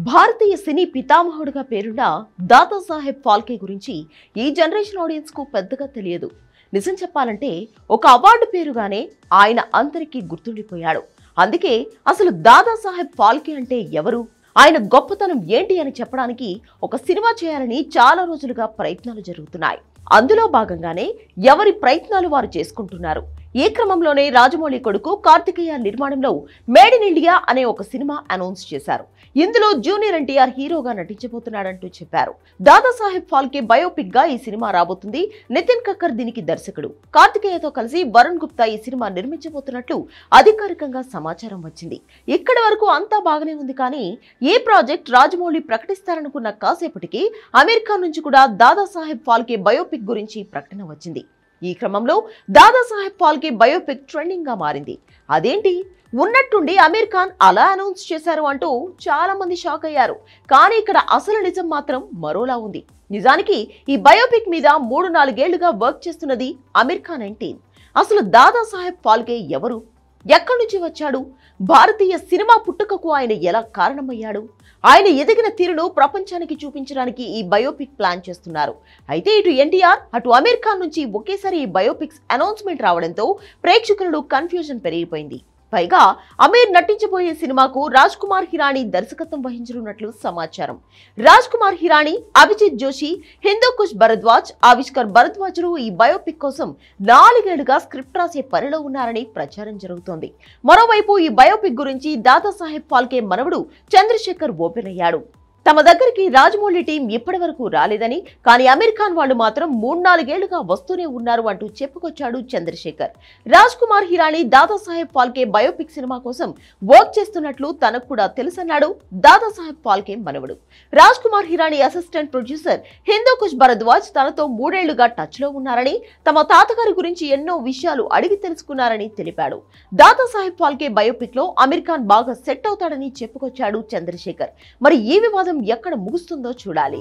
భారతీయ సినీ పితామహుడిగా పేరున్న దాదాసాహెబ్ ఫాల్కే గురించి ఈ జనరేషన్ ఆడియన్స్ కు పెద్దగా తెలియదు. నిజం చెప్పాలంటే ఒక అవార్డు పేరుగానే ఆయన అందరికీ గుర్తుండిపోయాడు. అందుకే అసలు దాదాసాహెబ్ ఫాల్కే అంటే ఎవరు, ఆయన గొప్పతనం ఏంటి అని చెప్పడానికి ఒక సినిమా చేయాలని చాలా రోజులుగా ప్రయత్నాలు జరుగుతున్నాయి. అందులో భాగంగానే ఎవరి ప్రయత్నాలు వారు చేసుకుంటున్నారు. ఈ క్రమంలోనే రాజమౌళి కొడుకు కార్తికేయ నిర్మాణంలో మేడ్ ఇన్ ఇండియా అనే ఒక సినిమా అనౌన్స్ చేశారు. ఇందులో జూనియర్ ఎన్టీఆర్ హీరోగా నటించబోతున్నాడంటూ చెప్పారు. దాదాసాహెబ్ ఫాల్కే బయోపిక్ గా ఈ సినిమా రాబోతుంది. నితిన్ కక్కర్ దీనికి దర్శకుడు. కార్తికేయతో కలిసి వరుణ్ గుప్తా ఈ సినిమా నిర్మించబోతున్నట్లు అధికారికంగా సమాచారం వచ్చింది. ఇక్కడి వరకు అంతా బాగానే ఉంది. కానీ ఈ ప్రాజెక్ట్ రాజమౌళి ప్రకటిస్తారనుకున్న కాసేపటికి అమెరికా నుంచి కూడా దాదాసాహెబ్ ఫాల్కే బయోపిక్ గురించి ప్రకటన వచ్చింది. ఈ క్రమంలో దాదాసాహెబ్ ఫాల్కే బయోపిక్ ట్రెండింగ్ గా మారింది. అదేంటి, ఉన్నట్టుండి అమీర్ ఖాన్ అలా అనౌన్స్ చేశారు అంటూ చాలా మంది షాక్ అయ్యారు. కానీ ఇక్కడ అసలు నిజం మాత్రం మరోలా ఉంది. నిజానికి ఈ బయోపిక్ మీద 3-4 ఏళ్లుగా వర్క్ చేస్తున్నది అమీర్ ఖాన్ అండ్ టీమ్. అసలు దాదాసాహెబ్ ఫాల్కే ఎవరు, ఎక్కడి నుంచి వచ్చాడు, భారతీయ సినిమా పుట్టుకకు ఆయన ఎలా కారణమయ్యాడు, ఆయన ఎదిగిన తీరును ప్రపంచానికి చూపించడానికి ఈ బయోపిక్ ప్లాన్ చేస్తున్నారు. అయితే ఇటు ఎన్టీఆర్ అటు అమీర్ ఖాన్ నుంచి ఒకేసారి ఈ బయోపిక్స్ అనౌన్స్మెంట్ రావడంతో ప్రేక్షకులలో కన్ఫ్యూజన్ పెరిగిపోయింది. పైగా అమీర్ నటించబోయే సినిమాకు రాజ్ కుమార్ హిరానీ దర్శకత్వం వహించనున్నట్లు సమాచారం. రాజ్ కుమార్ హిరానీ, అభిజిత్ జోషి, హిందూ కుష్ భరద్వాజ్, ఆవిష్కర్ భరద్వాజ్లు ఈ బయోపిక్ కోసం 4 ఏళ్లుగా స్క్రిప్ట్ రాసే పనిలో ఉన్నారని ప్రచారం జరుగుతోంది. మరోవైపు ఈ బయోపిక్ గురించి దాదాసాహెబ్ ఫాల్కే మనవడు చంద్రశేఖర్ ఓపెన్ అయ్యాడు. తమ దగ్గరికి రాజమౌళి టీం ఇప్పటి వరకు రాలేదని, కానీ అమీర్ ఖాన్ వాళ్ళు మాత్రం 3-4 ఏళ్లుగా వస్తూనే ఉన్నారు అంటూ చెప్పుకొచ్చాడు చంద్రశేఖర్. రాజ్ కుమార్ హిరానీ దాదాసాహెబ్ ఫాల్కే బయోపిక్ సినిమా కోసం వర్క్ చేస్తున్నట్లు తనకు కూడా తెలుసన్నాడు దాదాసాహెబ్ ఫాల్కే మనవడు. రాజ్ కుమార్ హిరానీ అసిస్టెంట్ ప్రొడ్యూసర్ హిందూ కుష్ భరద్వాజ్ తనతో 3 ఏళ్లుగా టచ్ లో ఉన్నారని, తమ తాతగారి గురించి ఎన్నో విషయాలు అడిగి తెలుసుకున్నారని తెలిపాడు. దాదాసాహెబ్ ఫాల్కే బయోపిక్ లో అమీర్ ఖాన్ బాగా సెట్ అవుతాడని చెప్పుకొచ్చాడు చంద్రశేఖర్. మరి ఈ వివాదం ఎక్కడ ముగుస్తుందో చూడాలి.